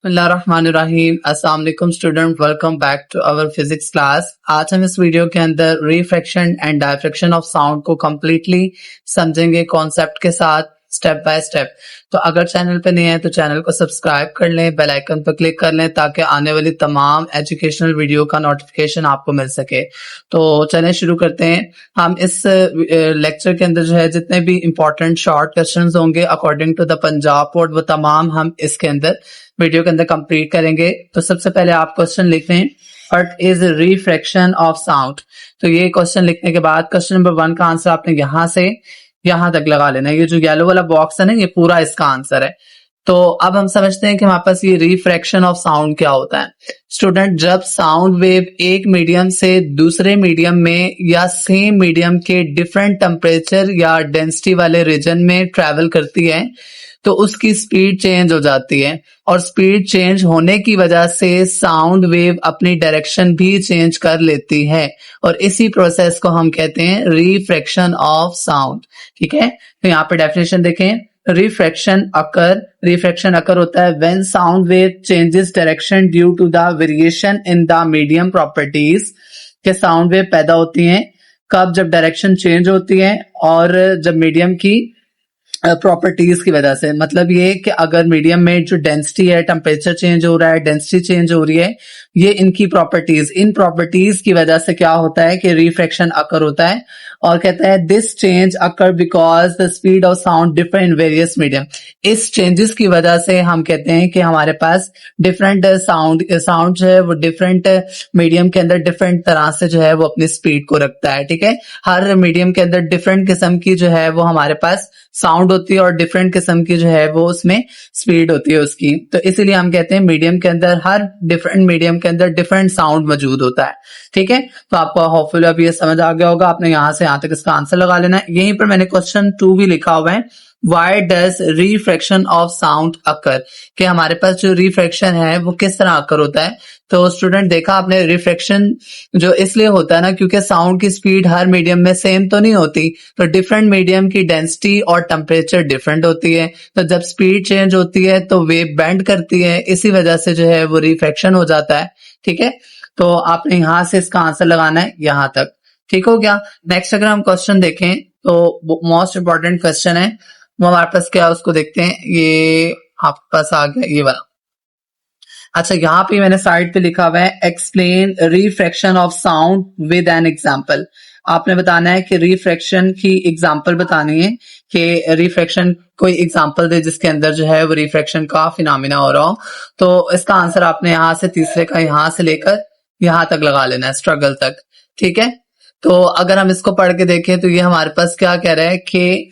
बिस्मिल्लाहिर्रहमानिर्रहीम। अस्सलाम वालेकुम student, welcome back to our physics class. आज हम इस वीडियो के अंदर refraction and diffraction of sound को कम्प्लीटली समझेंगे कॉन्सेप्ट के साथ, स्टेप बाय स्टेप। तो अगर चैनल पे नहीं है तो चैनल को सब्सक्राइब कर लें, बेल आइकन पर क्लिक कर लें ताकि आने वाली तमाम एजुकेशनल वीडियो का नोटिफिकेशन आपको मिल सके। तो चलें शुरू करते हैं। हम इस लेक्चर के अंदर जो है जितने भी इंपॉर्टेंट शॉर्ट क्वेश्चंस होंगे according to the Punjab board, वो तमाम हम इसके अंदर वीडियो के अंदर कंप्लीट करेंगे। तो सबसे पहले आप क्वेश्चन लिख लें, what is refraction of sound. तो ये क्वेश्चन लिखने के बाद क्वेश्चन नंबर 1 का आंसर आपने यहां से यहां तक लगा लेना है। ये जो येलो वाला बॉक्स है ना, ये पूरा इसका आंसर है। तो अब हम समझते हैं कि हमारे पास ये रिफ्रैक्शन ऑफ साउंड क्या होता है। स्टूडेंट, जब साउंड वेव एक मीडियम से दूसरे मीडियम में या सेम मीडियम के डिफरेंट टेम्परेचर या डेंसिटी वाले रीजन में ट्रेवल करती है तो उसकी स्पीड चेंज हो जाती है, और स्पीड चेंज होने की वजह से साउंड वेव अपनी डायरेक्शन भी चेंज कर लेती है, और इसी प्रोसेस को हम कहते हैं रिफ्रैक्शन ऑफ साउंड। ठीक है, तो यहाँ पे डेफिनेशन देखें। रिफ्रैक्शन अकर होता है when sound wave changes direction due to the variation in the medium properties. के साउंड वेव पैदा होती हैं कब? जब डायरेक्शन चेंज होती है और जब मीडियम की प्रॉपर्टीज की वजह से। मतलब ये कि अगर मीडियम में जो डेंसिटी है, टेम्परेचर चेंज हो रहा है, डेंसिटी चेंज हो रही है, ये इनकी प्रॉपर्टीज, इन प्रॉपर्टीज की वजह से क्या होता है कि रिफ्रैक्शन अकर होता है। और कहता है this change occur because the speed of sound differ in various medium. इस चेंजेस की वजह से हम कहते हैं कि हमारे पास डिफरेंट साउंड जो है वो डिफरेंट मीडियम के अंदर डिफरेंट तरह से जो है वो अपनी स्पीड को रखता है। ठीक है, हर मीडियम के अंदर डिफरेंट किस्म की जो है वो हमारे पास साउंड होती है और डिफरेंट किस्म की जो है वो उसमें स्पीड होती है उसकी। तो इसीलिए हम कहते हैं मीडियम के अंदर, हर डिफरेंट मीडियम के अंदर डिफरेंट साउंड मौजूद होता है। ठीक है, तो आपको होपफुली अब ये समझ आ गया होगा। आपने यहां से यहां तक इसका आंसर लगा लेना है। यहीं पर मैंने क्वेश्चन 2 भी लिखा हुआ है, Why does refraction of sound occur? कि हमारे पास जो रिफ्रैक्शन है वो किस तरह अकर होता है। तो स्टूडेंट, देखा आपने, रिफ्रैक्शन जो इसलिए होता है ना क्योंकि साउंड की स्पीड हर मीडियम में सेम तो नहीं होती, तो डिफरेंट मीडियम की डेंसिटी और टेम्परेचर डिफरेंट होती है। तो जब स्पीड चेंज होती है तो वेव बेंड करती है, इसी वजह से जो है वो रिफ्रैक्शन हो जाता है। ठीक है, तो आपने यहां से इसका आंसर लगाना है यहां तक। ठीक हो गया। नेक्स्ट अगर हम क्वेश्चन देखें तो मोस्ट इंपॉर्टेंट क्वेश्चन है वो हमारे पास क्या है उसको देखते हैं। ये आपके पास आ गया ये वाला। अच्छा, यहाँ पे मैंने साइड पे लिखा हुआ है explain refraction of sound with an example. आपने बताना है कि रिफ्रैक्शन की एग्जांपल बतानी है, कि रिफ्रैक्शन कोई एग्जांपल दे जिसके अंदर जो है वो रिफ्रैक्शन का फिनोमिना हो रहा हो। तो इसका आंसर आपने यहाँ से तीसरे का यहां से लेकर यहां तक लगा लेना है, स्ट्रगल तक। ठीक है, तो अगर हम इसको पढ़ के देखें तो ये हमारे पास क्या कह रहा है कि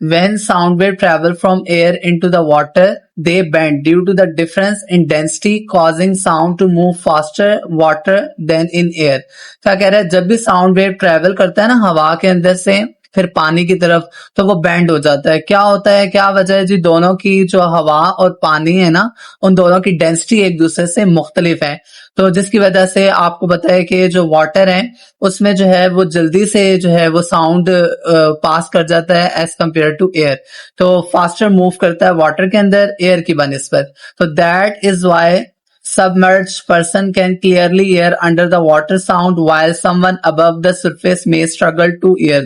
when sound wave travel from air into the water, they bend due to the difference in density, causing sound to move faster water than in air। क्या कह रहा है, जब भी साउंड वेव ट्रेवल करता है ना हवा के अंदर से फिर पानी की तरफ, तो वो बैंड हो जाता है। क्या होता है, क्या वजह है जी? दोनों की जो हवा और पानी है ना, उन दोनों की डेंसिटी एक दूसरे से मुख्तलिफ है। तो जिसकी वजह से आपको पता है कि जो वाटर है उसमें जो है वो जल्दी से जो है वो साउंड पास कर जाता है एज कम्पेयर टू एयर। तो फास्टर मूव करता है वाटर के अंदर एयर की बनिस्बत। तो that is why submerged person can clearly hear under the water sound while someone above the surface may struggle to hear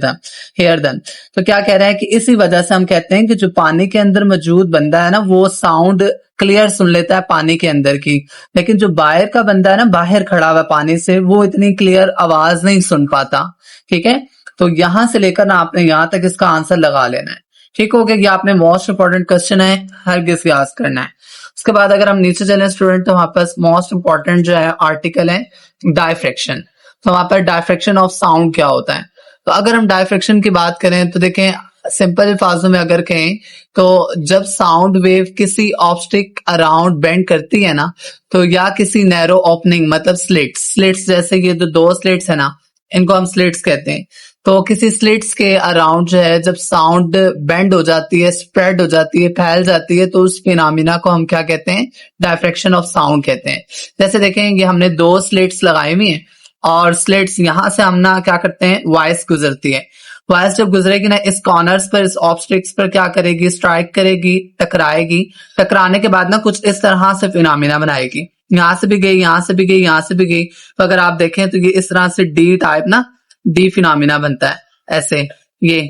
them। तो क्या कह रहा है कि इसी वजह से हम कहते हैं कि जो पानी के अंदर मौजूद बंदा है ना वो साउंड क्लियर सुन लेता है पानी के अंदर की, लेकिन जो बाहर का बंदा है ना, बाहर खड़ा हुआ पानी से, वो इतनी क्लियर आवाज नहीं सुन पाता। ठीक है, तो यहां से लेकर ना आपने यहां तक इसका आंसर लगा लेना है। ठीक हो गया, ये आपने मोस्ट इंपॉर्टेंट क्वेश्चन है, हरगिज़ याद करना है। उसके बाद अगर हम नीचे चलें स्टूडेंट तो हमारे पास मोस्ट इंपॉर्टेंट जो है आर्टिकल है डायफ्रैक्शन। तो वहां पर डायफ्रैक्शन ऑफ साउंड क्या होता है। तो अगर हम डायफ्रैक्शन की बात करें तो देखें, सिंपल अल्फाजों में अगर कहें तो जब साउंड वेव किसी ऑब्स्टिक अराउंड बेंड करती है ना, तो या किसी नैरो ओपनिंग, मतलब स्लिट्स जैसे ये जो 2 स्लिट्स है ना, इनको हम स्लिट्स कहते हैं। तो किसी स्लिट्स के अराउंड जो है जब साउंड बेंड हो जाती है, स्प्रेड हो जाती है, फैल जाती है, तो उस फिनोमिना को हम क्या कहते हैं? डायफ्रैक्शन ऑफ साउंड कहते हैं। जैसे देखेंगे हमने 2 स्लिट्स लगाई हुई हैं और स्लिट्स यहां से हम ना क्या करते हैं, वॉइस गुजरती है। वॉयस जब गुजरेगी ना इस कॉर्नर्स पर, इस ऑब्स्ट्रिक्स पर क्या करेगी, स्ट्राइक करेगी, टकराएगी। टकराने के बाद ना कुछ इस तरह से फिनोमिना बनाएगी, यहां से भी गई, यहां से भी गई, यहां से भी गई। तो अगर आप देखें तो ये इस तरह से डी टाइप ना, डी फिनोमिना बनता है ऐसे ये।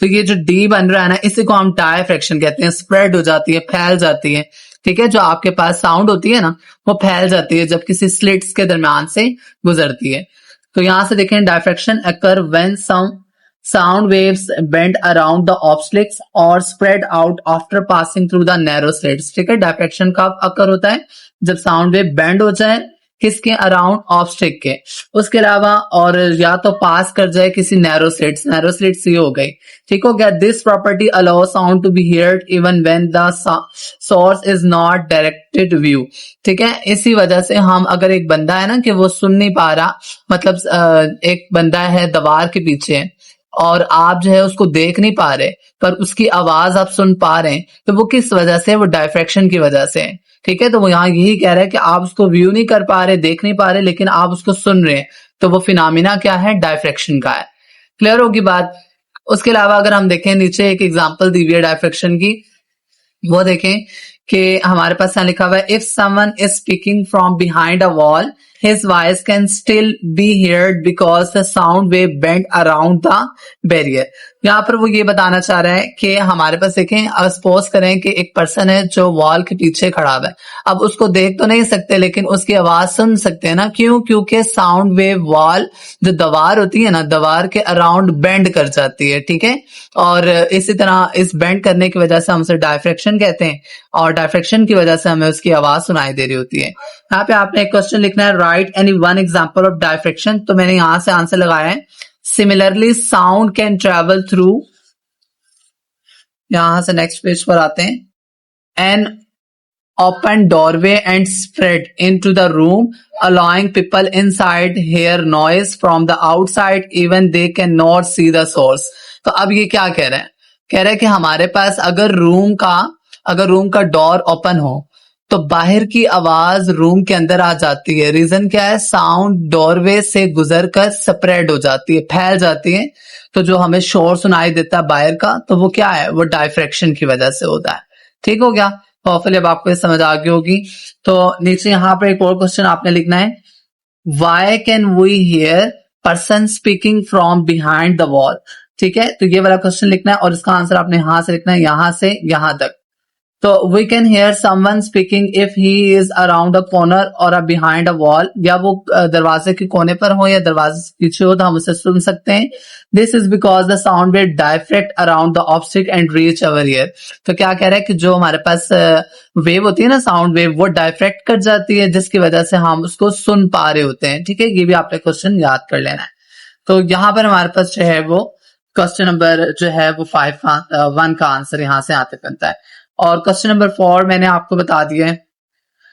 तो ये जो डी बन रहा है ना, इसी को हम डायफ्रैक्शन कहते हैं। स्प्रेड हो जाती है, फैल जाती है, ठीक है। जो आपके पास साउंड होती है ना, वो फैल जाती है जब किसी स्लिट्स के दरमियान से गुजरती है। तो यहां से देखें, diffraction occur when some sound waves bend around the obstacles or spread out after passing through the narrow slits। ठीक है, डायफ्रैक्शन कब अकर होता है, जब साउंड वेव बेंड हो जाए किसके, अराउंड ऑब्स्टिक के, उसके अलावा और या तो पास कर जाए किसी नैरो स्लिट्स। नैरो स्लिट्स ये हो गई, ठीक हो गया। This property allow sound to be heard even when the source is not directed view. ठीक है, इसी वजह से हम, अगर एक बंदा है ना कि वो सुन नहीं पा रहा, मतलब एक बंदा है दीवार के पीछे और आप जो है उसको देख नहीं पा रहे पर उसकी आवाज आप सुन पा रहे हैं, तो वो किस वजह से, वो डायफ्रैक्शन की वजह से। ठीक है, तो वो यहाँ यही कह रहा है कि आप उसको व्यू नहीं कर पा रहे, देख नहीं पा रहे, लेकिन आप उसको सुन रहे हैं, तो वो फिनोमिना क्या है, डायफ्रैक्शन का है। क्लियर होगी बात। उसके अलावा अगर हम देखें, नीचे एक एग्जांपल दी हुई है डायफ्रैक्शन की, वो देखें कि हमारे पास यहाँ लिखा हुआ है, if someone is speaking from behind a wall his voice can still be heard because the sound wave bent around the barrier। यहाँ पर वो ये बताना चाह रहा है कि हमारे पास देखें, सपोज करें कि एक पर्सन है जो वॉल के पीछे खड़ा है, अब उसको देख तो नहीं सकते लेकिन उसकी आवाज सुन सकते हैं ना, क्यों, क्योंकि साउंड वेव वॉल जो दीवार होती है ना, दीवार के अराउंड बेंड कर जाती है। ठीक है, और इसी तरह इस बेंड करने की वजह से हम उसे डायफ्रैक्शन कहते हैं, और डायफ्रैक्शन की वजह से हमें उसकी आवाज सुनाई दे रही होती है। यहाँ पे आपने एक क्वेश्चन लिखना है, right any one example of diffraction. तो मैंने यहां से आंसर लगाया है, similarly sound can travel through, यहां से नेक्स्ट पेज पर आते हैं, N open doorway and spread into the room, allowing people inside hear noise from the outside even they cannot see the source। तो अब ये क्या कह रहे हैं, कह रहे हैं कि हमारे पास अगर रूम का डोर ओपन हो तो बाहर की आवाज रूम के अंदर आ जाती है। रीजन क्या है, साउंड डोरवे से गुजरकर स्प्रेड हो जाती है, फैल जाती है, तो जो हमें शोर सुनाई देता है बाहर का, तो वो क्या है, वो डायफ्रैक्शन की वजह से होता है। ठीक हो गया, होपफुली अब आपको ये समझ आ गई होगी। तो नीचे यहाँ पर एक और क्वेश्चन आपने लिखना है, why can we hear person speaking from behind the wall. ठीक है, तो ये वाला क्वेश्चन लिखना है और इसका आंसर आपने यहां से लिखना है, यहां से यहां तक। तो we can hear someone speaking if he is around a corner और बिहाइंड अ वॉल, या वो दरवाजे के कोने पर हो या दरवाजे के पीछे हो तो हम उसे सुन सकते हैं। This is because the sound wave diffract around the obstacle and reach our ear. तो क्या कह रहा है कि जो हमारे पास वेव होती है ना, साउंड वेव, वो डायफ्रैक्ट कर जाती है जिसकी वजह से हम उसको सुन पा रहे होते हैं। ठीक है, ये भी आपने क्वेश्चन याद कर लेना है। तो यहाँ पर हमारे पास जो है वो क्वेश्चन नंबर जो है वो 1 का आंसर यहाँ से आते बनता है। और क्वेश्चन नंबर 4 मैंने आपको बता दिया है,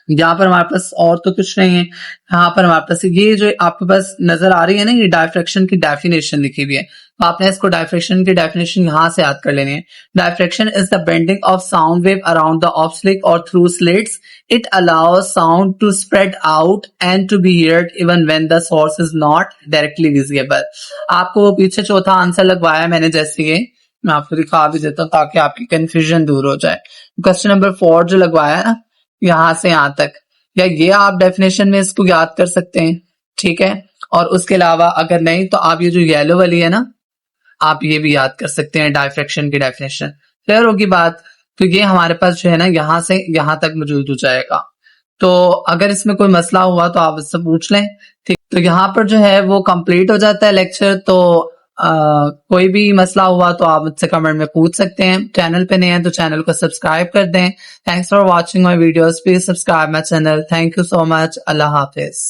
यहाँ पर हमारे पास और तो कुछ नहीं है। यहाँ पर हमारे पास ये जो आपके पास नजर आ रही है ना, ये डायफ्रैक्शन की डेफिनेशन लिखी हुई है, तो आपने इसको डायफ्रैक्शन की डेफिनेशन यहाँ से याद कर लेनी है। Diffraction is the bending of sound wave around the obstacle और through slits. It allows sound to spread out and to be heard even when the source is not directly visible. आपको पीछे चौथा आंसर लगवाया मैंने, जैसे ये मैं आपको दिखा भी देता हूँ ताकि आपकी कंफ्यूजन दूर हो जाए। क्वेश्चन नंबर 4 जो लगवाया है ना, यहां से यहां तक, या ये आप डेफिनेशन में इसको याद कर सकते हैं। ठीक है, और उसके अलावा अगर नहीं तो आप ये जो येलो वाली है ना, आप ये भी याद कर सकते हैं, डायफ्रैक्शन की डेफिनेशन। क्लियर होगी बात। तो ये हमारे पास जो है ना, यहां से यहां तक मौजूद हो जाएगा। तो अगर इसमें कोई मसला हुआ तो आप इससे पूछ लें। ठीक, तो यहाँ पर जो है वो कंप्लीट हो जाता है लेक्चर। तो कोई भी मसला हुआ तो आप मुझसे कमेंट में पूछ सकते हैं। चैनल पे नए हैं तो चैनल को सब्सक्राइब कर दें। Thanks for watching my videos, please subscribe my channel. Thank you so much. Allah Hafiz.